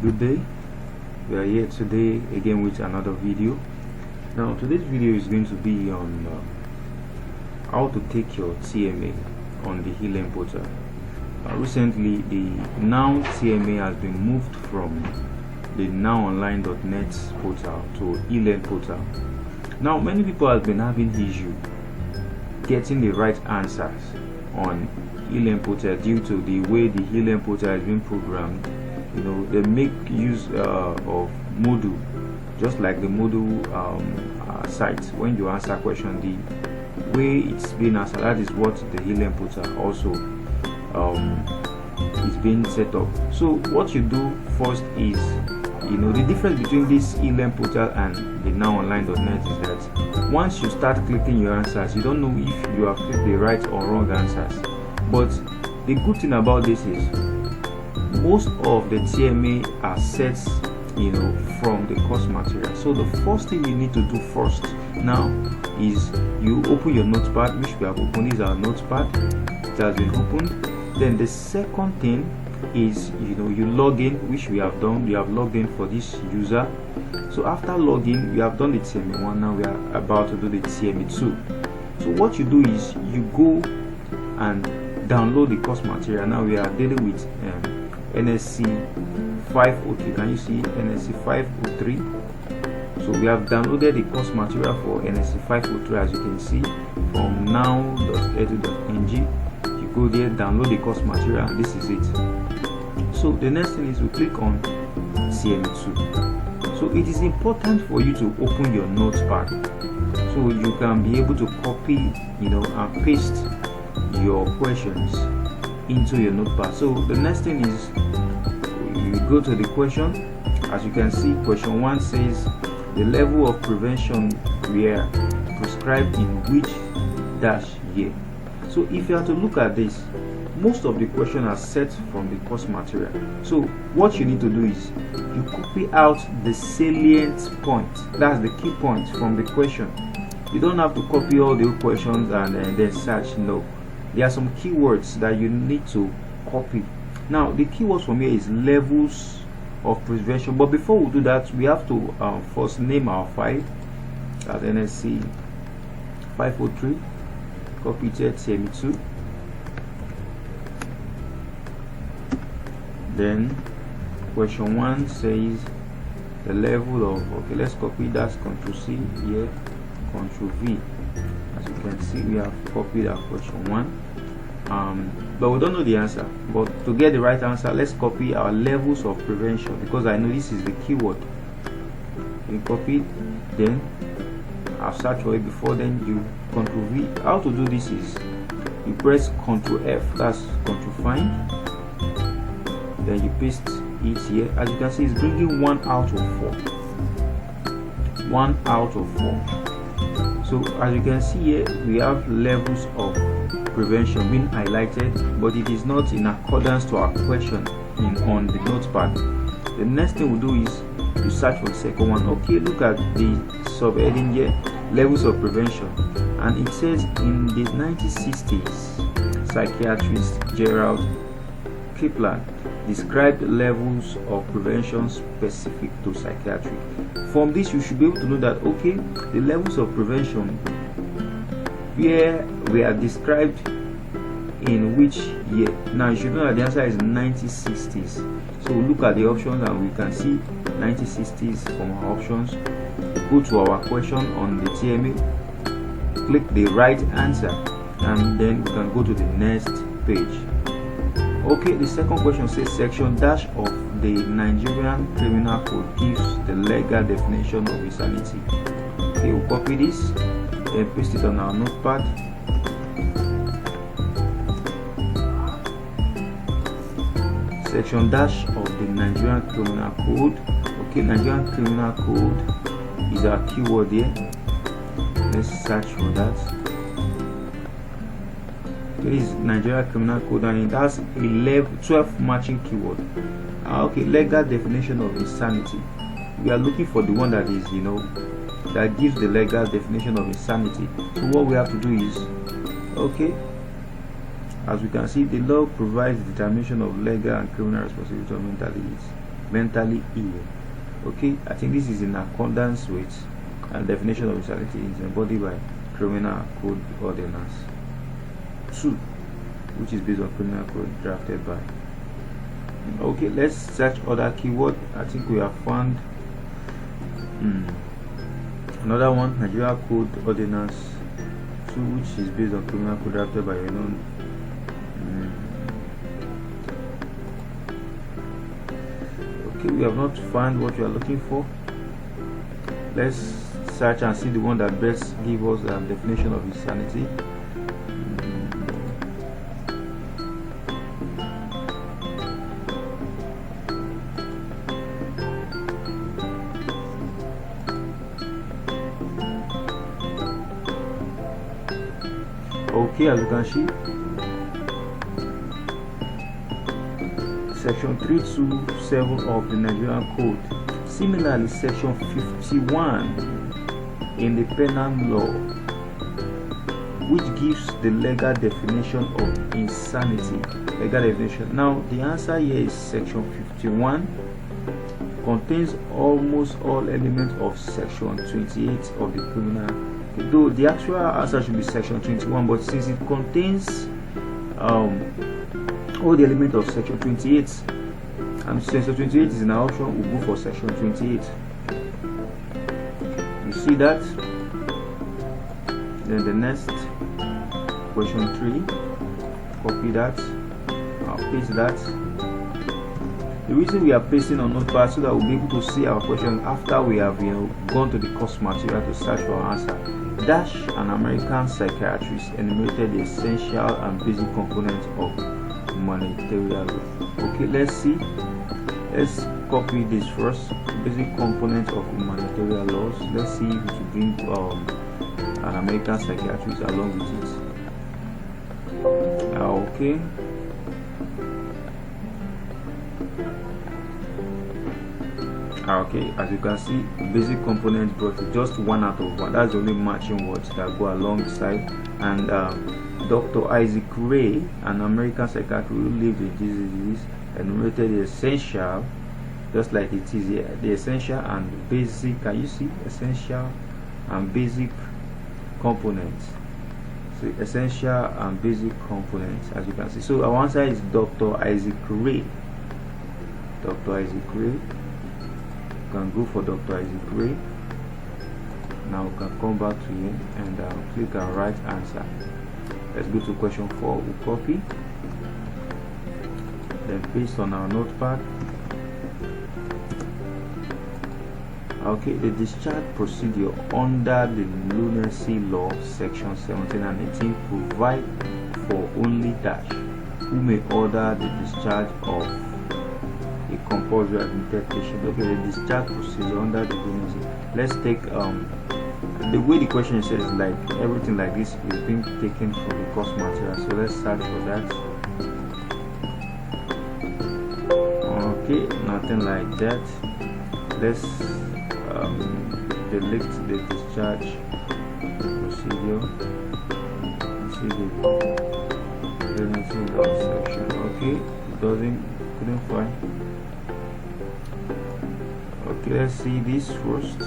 Good day. We are here today again with another video. Now today's video is going to be on how to take your TMA on the Elearn portal. Recently the Noun TMA has been moved from the nounonline.net portal to Elearn portal. Now many people have been having issue getting the right answers on Elearn portal due to the way the Elearn portal has been programmed. You know, they make use of module, just like the module site. When you answer question, the way it's being answered, that is what the Elearn portal also is being set up. So what you do first is, you know, the difference between this Elearn portal and the nounonline.net is that once you start clicking your answers, you don't know if you have clicked the right or wrong answers. But the good thing about this is most of the TMA are set, you know, from the course material. So the first thing you need to do first now is you open your notepad, which we have opened. This is our notepad, it has been opened. Then the second thing is, you know, you log in, which we have done. We have logged in for this user. So after login, we have done the TMA1. Now we are about to do the TMA2. So what you do is you go and download the course material. Now we are dealing with NSC 503. Can you see NSC 503? So we have downloaded the course material for NSC 503, as you can see, from now.edu.ng. You go there, download the course material, and this is it. So the next thing is we click on TMA2. So it is important for you to open your notepad so you can be able to copy, you know, and paste your questions into your notepad. So the next thing is you go to the question. As you can see, question 1 says the level of prevention were prescribed in which dash year. So if you have to look at this, most of the questions are set from the course material. So what you need to do is you copy out the salient point, that's the key point from the question. You don't have to copy all the questions and then search. No, there are some keywords that you need to copy. Now the keywords from here is levels of prevention, but before we do that, we have to first name our file as NSC 503. Copy it, TMA2. Then question 1 says the level of, okay, let's copy, that's Ctrl C here, Ctrl V. As you can see, we have copied our question 1, but we don't know the answer. But to get the right answer, let's copy our levels of prevention, because I know this is the keyword. You copy it, then I've searched for it before, then you Ctrl V. How to do this is you press Ctrl F, that's Ctrl Find, then you paste it here. As you can see, it's bringing 1 out of 4. 1 out of 4. So as you can see here, we have levels of prevention being highlighted, but it is not in accordance to our question on the notepad. The next thing we'll do is you search for the second one. Okay, look at the subheading here, levels of prevention, and it says in the 1960s, psychiatrist Gerald Kaplan described levels of prevention specific to psychiatry. From this, you should be able to know that, okay, the levels of prevention where we are described in which year. Now you should know that the answer is 1960s. So we look at the options and we can see 1960s from our options. Go to our question on the TMA, click the right answer, and then we can go to the next page. Okay, the second question says section dash of the Nigerian Criminal Code gives the legal definition of insanity. Okay, we'll copy this and paste it on our notepad. Section dash of the Nigerian Criminal Code. Okay, Nigerian Criminal Code is our keyword here. Let's search for that. This is Nigeria Criminal Code, and it has 12 matching keyword. Okay, legal definition of insanity. We are looking for the one that is, you know, that gives the legal definition of insanity. So what we have to do is, okay, as we can see, the law provides the determination of legal and criminal responsibility of mental illness. mentally ill. Okay, I think this is in accordance with definition of insanity is embodied by Criminal Code Ordinance 2, which is based on Criminal Code drafted by. Okay, let's search other keyword. I think we have found another one, Nigeria Code Ordinance 2, which is based on Criminal Code drafted by Okay, we have not found what we are looking for. Let's search and see the one that best gives us the definition of insanity. Okay, as you can see, section 327 of the Nigerian Code. Similarly, section 51 in the penal law, which gives the legal definition of insanity. Legal definition. Now, the answer here is section 51 contains almost all elements of section 28 of the criminal. Though the actual answer should be section 21, but since it contains all the elements of section 28, and section 28 is in our option, we'll go for section 28. You see that? Then the next question 3, copy that, I'll paste that. The reason we are pasting on Notepad so that we'll be able to see our question after we have gone to the course material to search for our answer. Dash, an American psychiatrist, enumerated the essential and basic components of humanitarian law. Okay, let's see. Let's copy this first. Basic components of humanitarian laws. Let's see if we should bring an American psychiatrist along with it. Okay. Okay, as you can see, basic components brought just 1 out of 1. That's the only matching words that go alongside. And Dr. Isaac Ray, an American psychiatrist who lived with disease, enumerated the essential, just like it is here, the essential and basic. Can you see essential and basic components? So essential and basic components, as you can see. So our answer is Dr. Isaac Ray. Dr. Isaac Ray. Can go for Dr. Isaac Ray. Now we can come back to him and click our right answer. Let's go to question 4. We copy, then paste on our notepad. Okay, the discharge procedure under the lunacy law, section 17 and 18 provide for only dash who may order the discharge of a compulsory admitted patient. Okay, the discharge procedure under the lunacy. Let's take the way the question is said is like everything like this is being taken from the course material. So let's search for that. Okay, nothing like that. Let's delete the discharge procedure. See the lunacy law section. Okay, it couldn't find. Okay, let's see this first.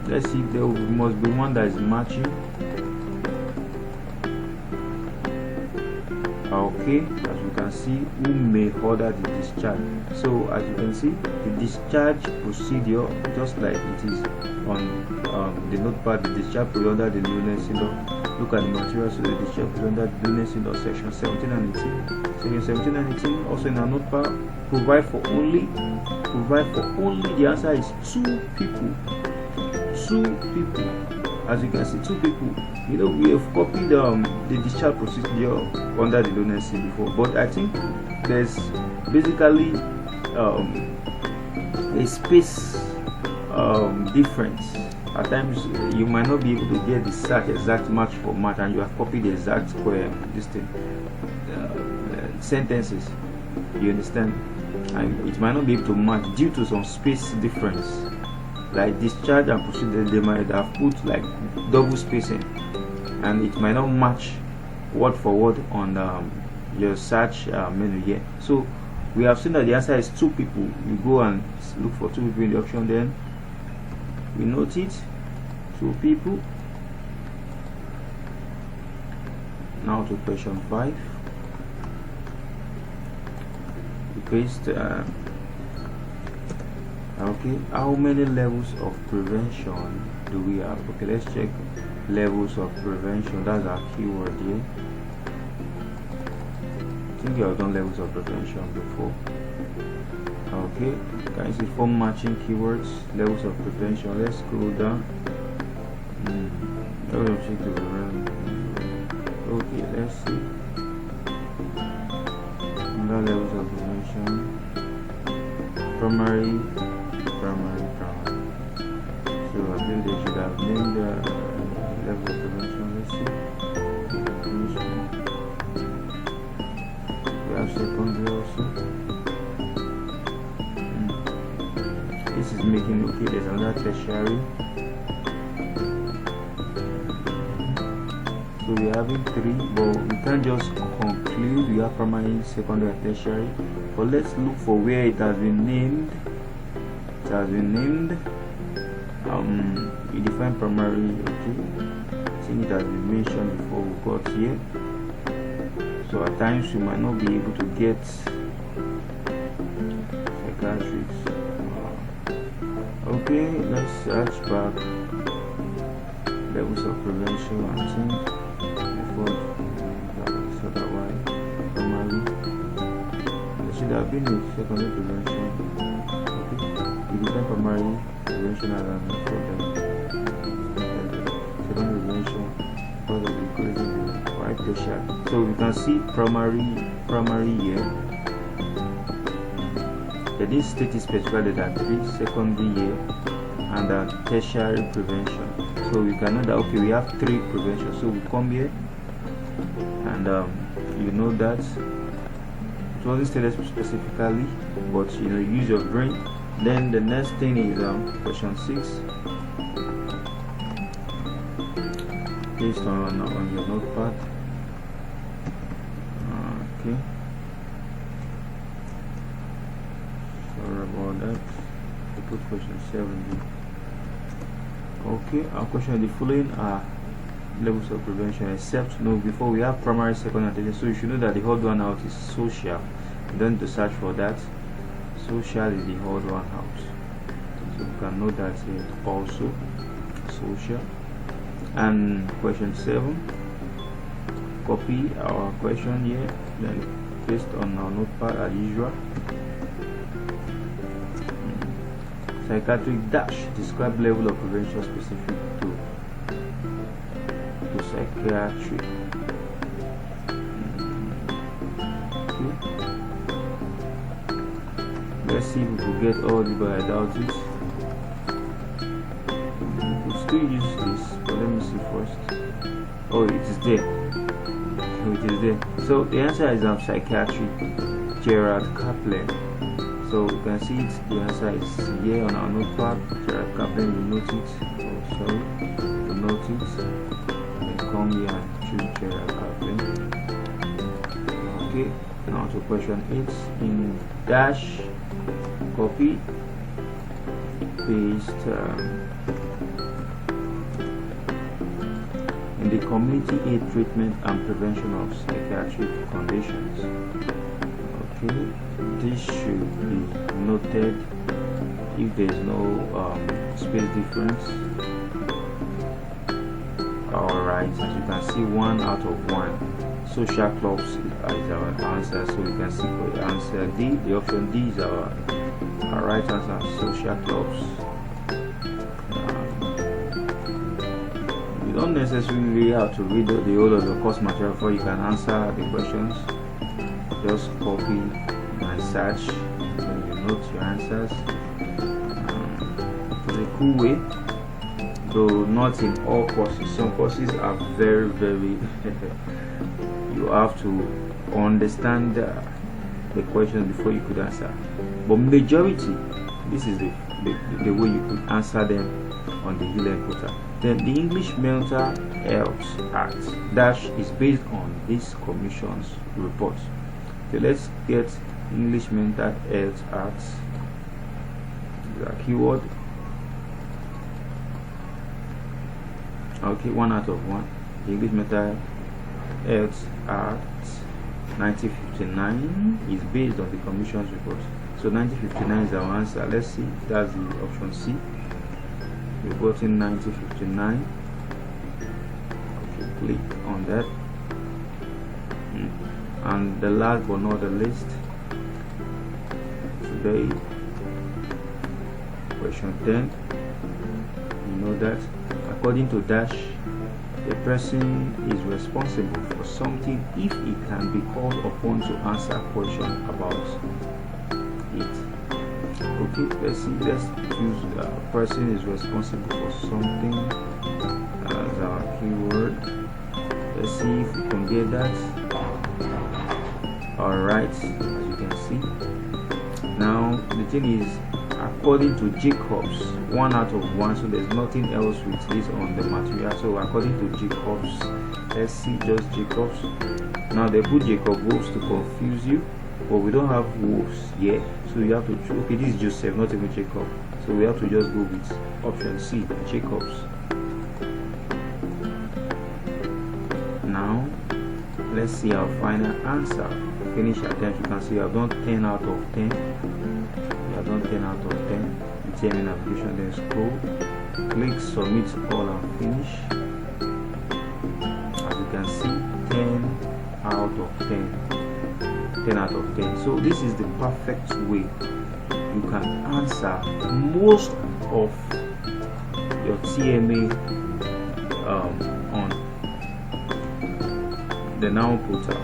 Let's see if there must be one that is matching. Okay, as you can see, who may order the discharge. So as you can see, the discharge procedure, just like it is on the notepad, the discharge procedure under the lunacy law. Look at the material. So the discharge procedure under the lunacy law, section 17 and 18. Section 17 and 18 also in our notepad provide for only. The answer is 2 people. 2 people. As you can see, 2 people. We have copied the discharge procedure under the lunacy before, but I think there's basically a space difference. At times you might not be able to get the exact match for match, and you have copied the exact sentences. You understand? And it might not be able to match due to some space difference. Like discharge and procedure, they might have put like double spacing, and it might not match word for word on your search menu here. So we have seen that the answer is 2 people. You go and look for 2 people in the option, then we note it, 2 people. Now to question 5. We paste okay, how many levels of prevention do we have? Okay, let's check levels of prevention. That's our keyword here. I think you have done levels of prevention before. Okay, can you see 4 matching keywords, levels of prevention? Let's scroll down. Okay, let's see. Under levels of prevention, primary. So I think they should have named the level of prevention. Let's see. We have secondary also. This is making okay. There's another tertiary. So we are having 3, but we can't just conclude we have primary, secondary, and tertiary. But let's look for where it has been named. It has been named. We define primary. Okay, I think it has been mentioned before we got here. So at times we might not be able to get psychiatrics. Okay, let's search back levels of prevention and think before so that why primary. There should have been a secondary prevention. Okay, we define primary prevention as an problem. Secondary prevention because of increasing the white pressure. So we can see primary here. They didn't state it specifically that 3 secondary here and tertiary prevention. So we can know that okay, we have 3 prevention. So we come here and you know that it wasn't stated specifically, but you know, use your brain. Then the next thing is question 6. Based on your notepad. Okay. Sorry about that. I put question 7. Okay, our question: the following are levels of prevention, except before we have primary, secondary, and tertiary. So you should know that the odd one out is social. You don't need to search for that. Social is the odd one out. So you can know that here also social. And question 7, copy our question here, then paste on our notepad as usual. Psychiatric dash, describe level of prevention specific to psychiatric. Okay. Let's see if we will get all the, but I doubt it. We'll still use this, but let me see first. Oh, it is there. It is there. So the answer is psychiatric, Gerard Kaplan. So you can see it, the answer is here on our notepad. Gerard Kaplan, we note it. Oh, sorry, we note it. Then come here and choose Gerard Kaplan. Okay, now to question 8. In dash, copy, paste in the community aid treatment and prevention of psychiatric conditions. Okay, this should be noted if there is no space difference. Alright, as you can see, 1 out of 1. Social clubs is our answer, so we can see for the answer D, the option D is our right answer, social clubs. You don't necessarily have to read the whole of the course material before you can answer the questions. Just copy and search, then you note your answers. It's a cool way, though not in all courses. Some courses are very you have to understand the question before you could answer, but majority, this is the way you could answer them on the E-Learn portal. Then the English Mental Health Act dash is based on this commission's report. So let's get English mental health arts, the keyword. Okay, 1 out of 1. English mental health arts 1959 is based on the commission's report. So 1959 is our answer. Let's see, that's the option C. Report in 1959. Okay, click on that. And the last but not the least, today, question 10. You know that according to Dash, a person is responsible for something if he can be called upon to answer a question about it. Okay, let's see. Let's use person is responsible for something as our keyword. Let's see if we can get that. Alright, as you can see. Now the thing is, according to Jacobs, 1 out of 1, so there's nothing else with this on the material. So according to Jacobs, let's see just Jacobs. Now they put Jacob wolves to confuse you, but we don't have wolves yet, so you have to choose. Okay, this is Joseph, not even Jacob, so we have to just go with option C, Jacobs. Now let's see our final answer. Finish attempt. You can see I've done 10 out of 10. We have done 10 out of 10. TMA application, then scroll, click submit all and finish. As you can see, 10 out of 10. 10 out of 10. So this is the perfect way you can answer most of your TMA on the Noun portal.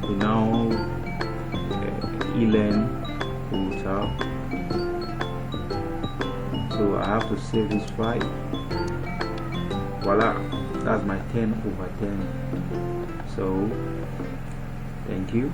The Noun Elearn portal. So I have to save this file. Voila, that's my 10 over 10. So thank you.